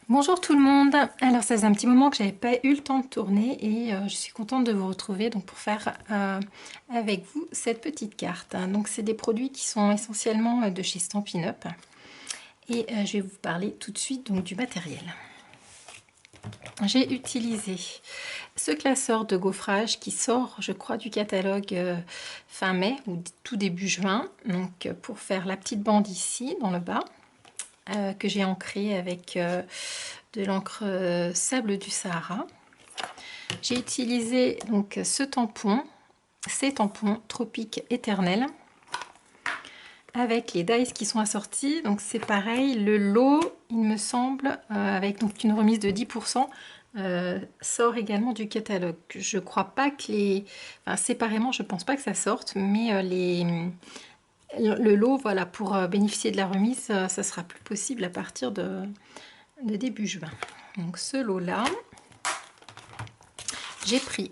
Bonjour tout le monde. Alors ça faisait un petit moment que j'avais pas eu le temps de tourner et je suis contente de vous retrouver donc pour faire avec vous cette petite carte. Donc c'est des produits qui sont essentiellement de chez Stampin' Up et je vais vous parler tout de suite donc du matériel. J'ai utilisé ce classeur de gaufrage qui sort, je crois, du catalogue fin mai ou tout début juin. Donc pour faire la petite bande ici dans le bas. Que j'ai ancré avec de l'encre sable du Sahara. J'ai utilisé donc ces tampons Tropique Éternel avec les dies qui sont assortis. Donc c'est pareil, le lot, il me semble, avec donc une remise de 10%, sort également du catalogue. Je crois pas que les... Enfin, séparément, je pense pas que ça sorte, mais le lot, voilà, pour bénéficier de la remise, ça sera plus possible à partir de début juin. Donc ce lot-là, j'ai pris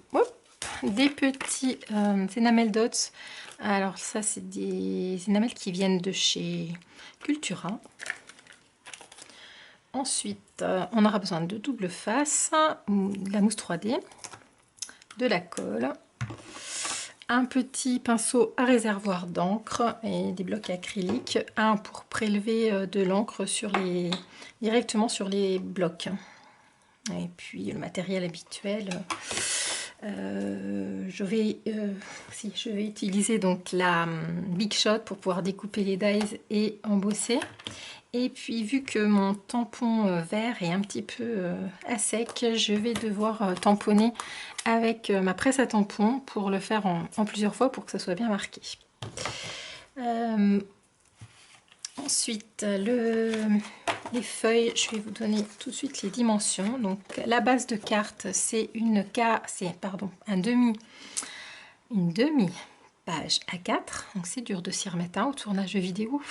des petits enamel dots. Alors ça, c'est des enamels qui viennent de chez Cultura. Ensuite, on aura besoin de double face, de la mousse 3D, de la colle, un petit pinceau à réservoir d'encre et des blocs acryliques, un pour prélever de l'encre directement sur les blocs. Et puis le matériel habituel, je vais utiliser donc la Big Shot pour pouvoir découper les dies et embosser. Et puis vu que mon tampon vert est un petit peu à sec, je vais devoir tamponner avec ma presse à tampon pour le faire en plusieurs fois pour que ça soit bien marqué. Ensuite, les feuilles, je vais vous donner tout de suite les dimensions. Donc la base de carte, c'est une demi page A4. Donc c'est dur de s'y remettre au tournage de vidéo.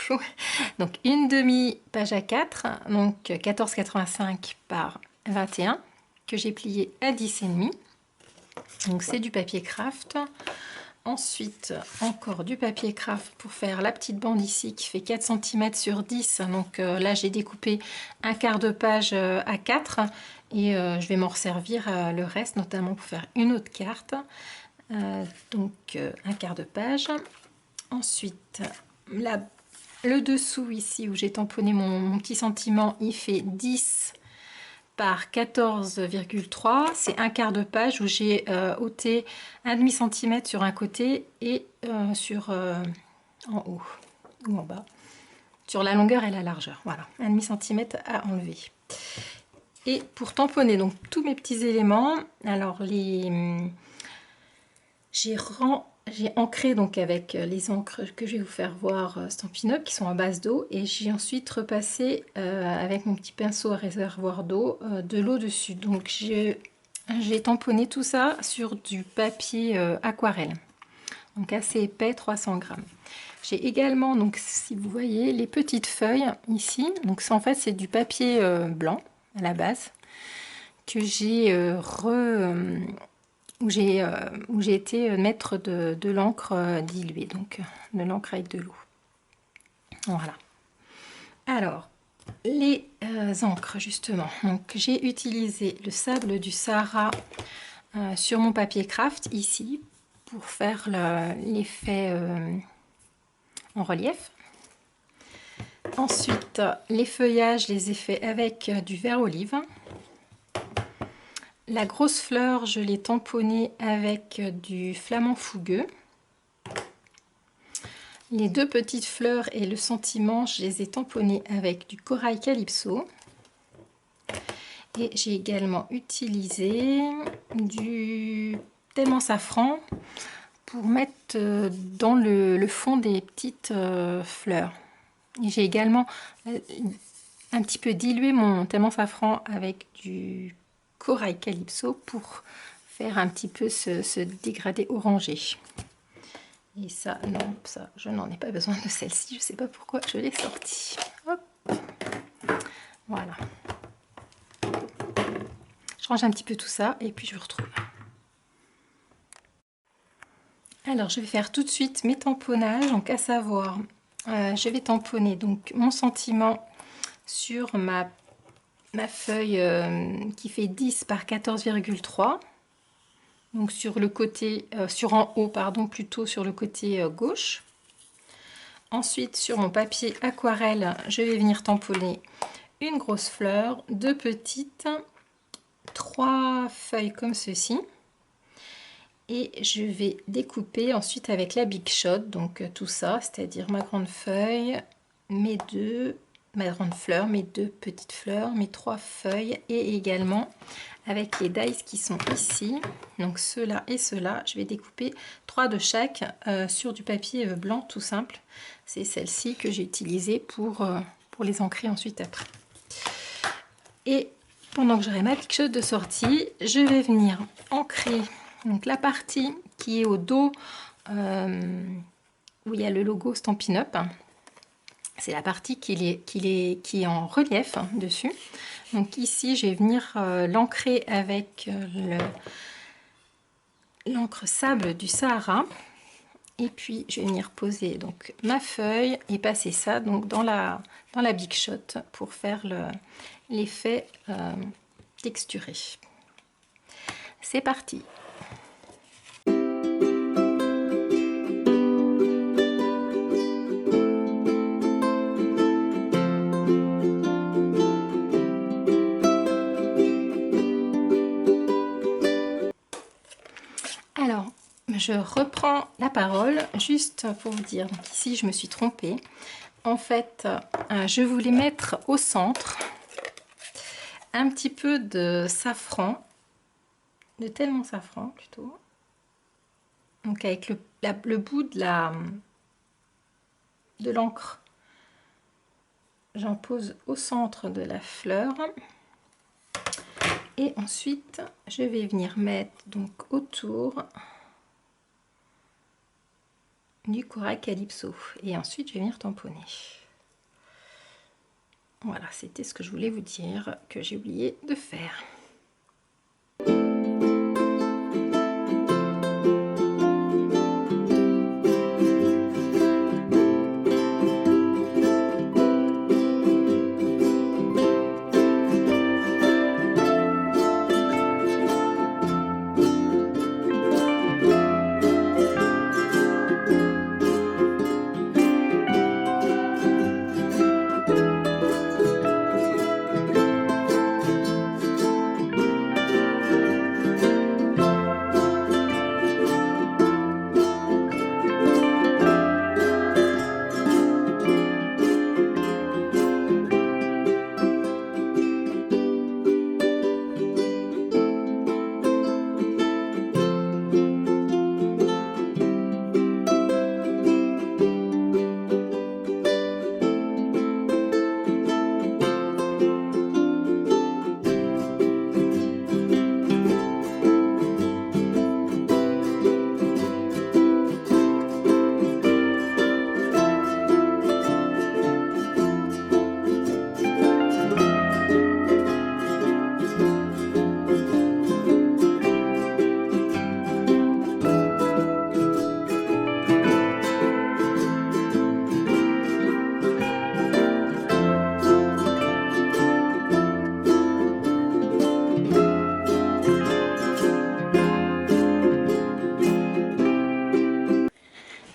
Donc une demi page A4, donc 14,85 par 21 que j'ai plié à 10,5. Donc c'est du papier craft. Ensuite, encore du papier craft pour faire la petite bande ici qui fait 4 cm sur 10. Donc là, j'ai découpé un quart de page à 4 et je vais m'en resservir le reste, notamment pour faire une autre carte. Donc un quart de page. Ensuite, le dessous ici où j'ai tamponné mon petit sentiment, il fait 10 par 14,3, c'est un quart de page où j'ai ôté un demi centimètre sur un côté et en haut ou en bas, sur la longueur et la largeur. Voilà, un demi centimètre à enlever. Et pour tamponner donc tous mes petits éléments, alors j'ai ancré donc avec les encres que je vais vous faire voir Stampin' Up qui sont à base d'eau, et j'ai ensuite repassé avec mon petit pinceau à réservoir d'eau de l'eau dessus. Donc j'ai tamponné tout ça sur du papier aquarelle, donc assez épais, 300 grammes. J'ai également, donc si vous voyez, les petites feuilles ici. Donc en fait c'est du papier blanc à la base que j'ai où j'ai été mettre de l'encre diluée, donc de l'encre avec de l'eau. Voilà. Alors, les encres, justement. Donc, j'ai utilisé le sable du Sahara sur mon papier craft, ici, pour faire l'effet en relief. Ensuite, les feuillages, les ai faits avec du vert olive. La grosse fleur, je l'ai tamponnée avec du flamant fougueux. Les deux petites fleurs et le sentiment, je les ai tamponnés avec du corail calypso. Et j'ai également utilisé du tellement safran pour mettre dans le fond des petites fleurs. J'ai également un petit peu dilué mon tellement safran avec du corail calypso pour faire un petit peu ce dégradé orangé. Et ça, non, ça, je n'en ai pas besoin de celle-ci. Je ne sais pas pourquoi je l'ai sortie. Hop. Voilà. Je range un petit peu tout ça et puis je vous retrouve. Alors, je vais faire tout de suite mes tamponnages. Donc, à savoir, je vais tamponner donc mon sentiment sur ma ma feuille qui fait 10 par 14,3. Donc sur le côté, sur en haut, pardon, plutôt sur le côté gauche. Ensuite, sur mon papier aquarelle, je vais venir tamponner une grosse fleur, 2 petites, 3 feuilles comme ceci. Et je vais découper ensuite avec la Big Shot, donc tout ça, c'est-à-dire ma grande feuille, ma grande fleur, mes 2 petites fleurs, mes 3 feuilles, et également avec les dies qui sont ici, donc ceux-là et ceux-là, je vais découper 3 de chaque sur du papier blanc tout simple. C'est celle-ci que j'ai utilisée pour les ancrer ensuite après. Et pendant que j'aurai ma Big Shot de sortie, je vais venir ancrer donc la partie qui est au dos où il y a le logo Stampin' Up. C'est la partie qui est en relief dessus. Donc ici, je vais venir l'ancrer avec l'encre sable du Sahara. Et puis, je vais venir poser donc ma feuille et passer ça donc dans la Big Shot pour faire l'effet texturé. C'est parti! Alors, je reprends la parole juste pour vous dire, donc ici je me suis trompée. En fait, je voulais mettre au centre un petit peu de safran, de tellement safran plutôt. Donc avec le bout de l'encre, j'en pose au centre de la fleur. Et ensuite, je vais venir mettre donc autour du corail calypso. Et ensuite, je vais venir tamponner. Voilà, c'était ce que je voulais vous dire, que j'ai oublié de faire.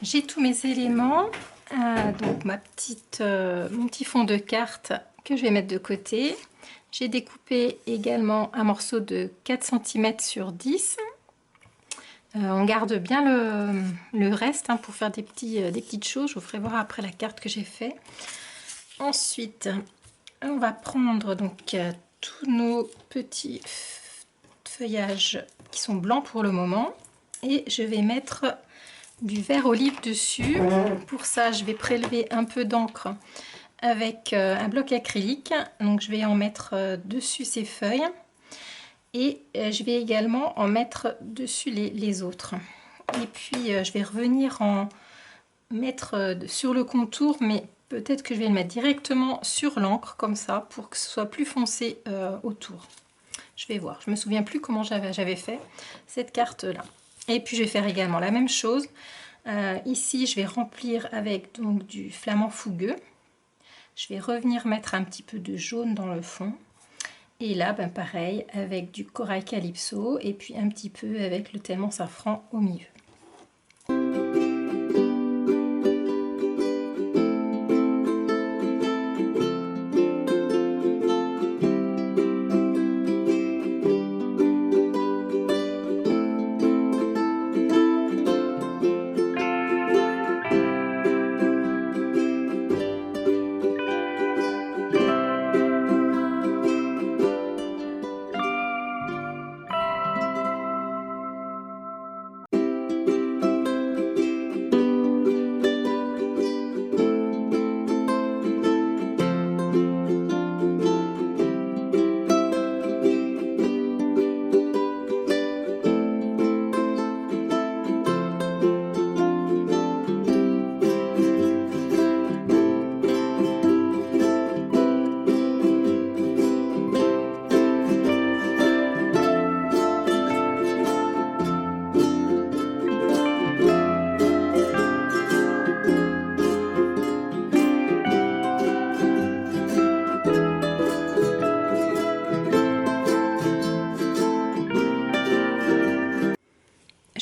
J'ai tous mes éléments, donc mon petit fond de carte que je vais mettre de côté. J'ai découpé également un morceau de 4 cm sur 10. On garde bien le reste pour faire des petites choses. Je vous ferai voir après la carte que j'ai fait. Ensuite, on va prendre donc tous nos petits feuillages qui sont blancs pour le moment. Et je vais mettre du vert olive dessus. Pour ça, je vais prélever un peu d'encre avec un bloc acrylique. Donc, je vais en mettre dessus ces feuilles. Et je vais également en mettre dessus les autres. Et puis, je vais revenir en mettre sur le contour, mais peut-être que je vais le mettre directement sur l'encre, comme ça, pour que ce soit plus foncé autour. Je vais voir. Je me souviens plus comment j'avais fait cette carte-là. Et puis, je vais faire également la même chose. Ici, je vais remplir avec donc du flamant fougueux. Je vais revenir mettre un petit peu de jaune dans le fond. Et là, ben pareil, avec du corail calypso et puis un petit peu avec le thème en safran au milieu.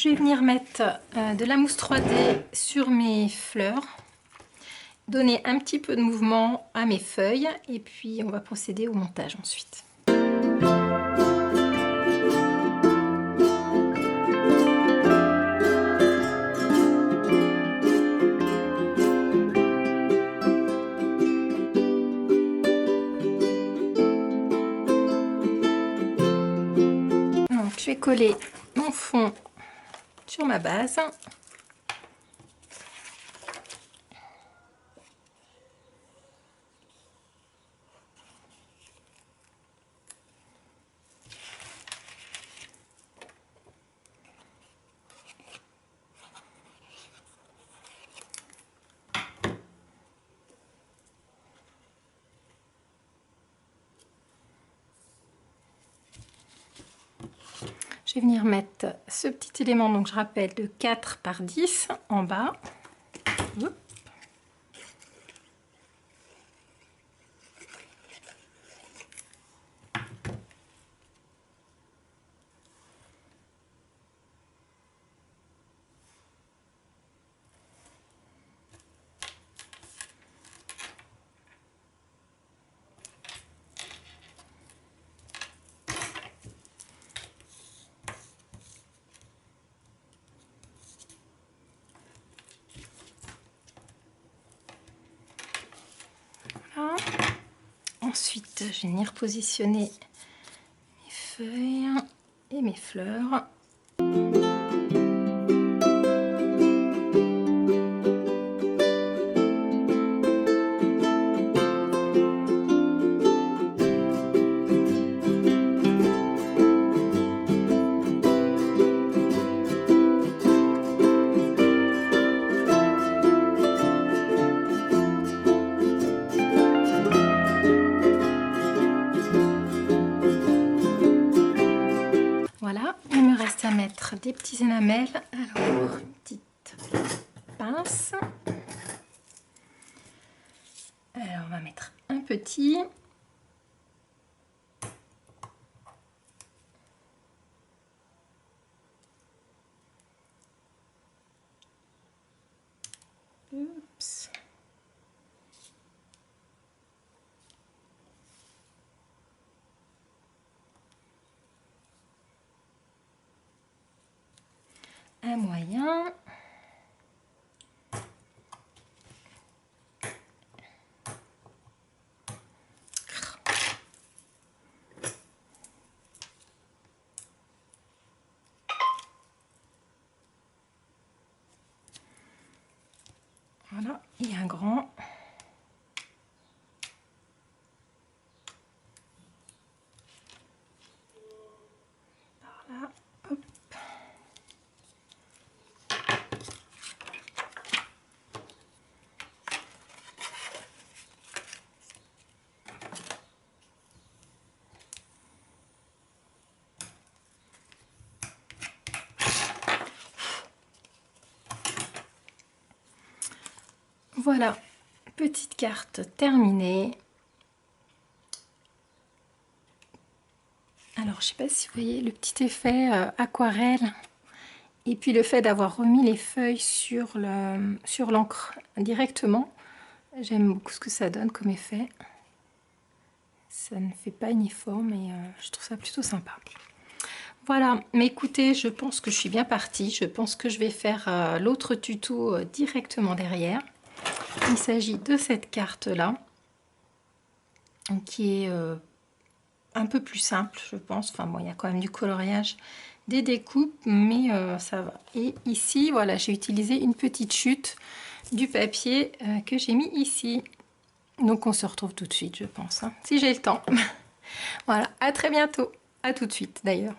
Je vais venir mettre de la mousse 3D sur mes fleurs, donner un petit peu de mouvement à mes feuilles et puis on va procéder au montage ensuite. Donc, je vais coller mon fond sur ma base. Je vais venir mettre ce petit élément, donc je rappelle, de 4 par 10 en bas. Hop. Voilà. Ensuite, je vais venir positionner mes feuilles et mes fleurs. Voilà, il me reste à mettre des petits énamels. Alors, une petite pince. Alors, on va mettre un petit. Oups. Un moyen. Voilà, et un grand. Par là, hop. Voilà, petite carte terminée. Alors, je sais pas si vous voyez le petit effet aquarelle. Et puis le fait d'avoir remis les feuilles sur l'encre directement. J'aime beaucoup ce que ça donne comme effet. Ça ne fait pas uniforme et je trouve ça plutôt sympa. Voilà, mais écoutez, je pense que je suis bien partie. Je pense que je vais faire l'autre tuto directement derrière. Il s'agit de cette carte-là, qui est un peu plus simple, je pense. Enfin bon, il y a quand même du coloriage, des découpes, mais ça va. Et ici, voilà, j'ai utilisé une petite chute du papier que j'ai mis ici. Donc on se retrouve tout de suite, je pense, hein, si j'ai le temps. Voilà, à très bientôt. À tout de suite d'ailleurs.